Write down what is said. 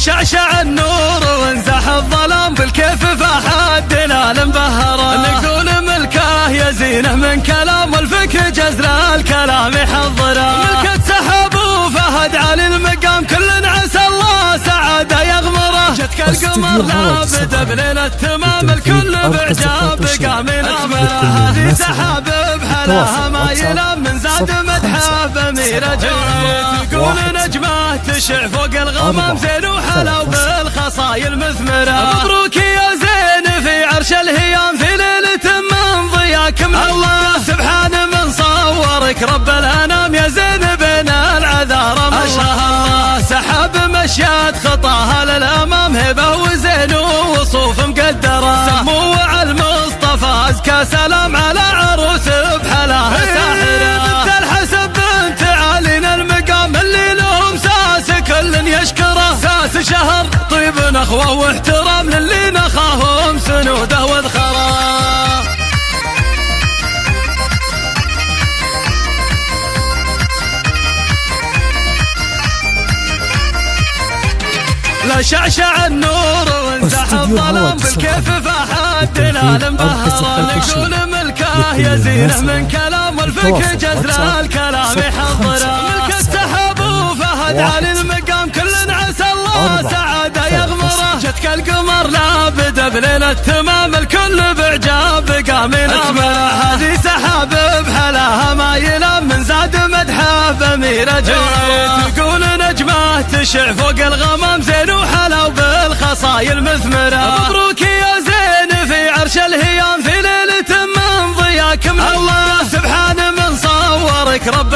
شعشع النور وانزح الظلام بالكيف فاحد دلال مبهرة. نقول ملكه يزينه من كلام والفكر جزر الكلام يحضره. ملكة سحب وفهد علي المقام كل عسى الله سعادة يغمره. جتك القمر لابد بليلة تمام الكل بعجاب قام ينامره. هذه سحاب بحلاها ما يلام من زاد مدحه بأميرة جوه. تقول نجمه تشع فوق الغمام زين وحلاو بالخصايل مثمرة. مبروك يا زين في عرش الهيام في ليلة من ضياك من الله. سبحان من صورك رب الأنام يا زين بين العذارى ما شاء الله. سحب مشيات خطاها للأمام هبة وزين ووصوف مقدرة. سمو على المصطفى أزكى سلام على عروس بحلاها ساحرة. بنت الحسب بنت علينا المقام اللي لهم ساس كل يشكره. ساس شهر طيب نخوة واحترام للي نخاهم سنوده وذخره. لا شعشع النور وانزح الظلام بالكيف فاحد دلال مبهرة. نقول ملكه يزينه من كلام والفكر جزر الكلام يحضره. ملكة سحب وفهد علي المقام كل عسى الله سعادة يغمره. جتك القمر لابد بليلة تمام الكل بعجاب قام ينامره. هذه سحاب بحلاها ما يلام من زاد مدحه بأميرة جوه. تقول نجمه تشع فوق الغمام زين وحلاو بالخصايل مثمرة. مبروك يا زين في عرش الهيام في ليلة من ضياك من الله. سبحان من صورك رب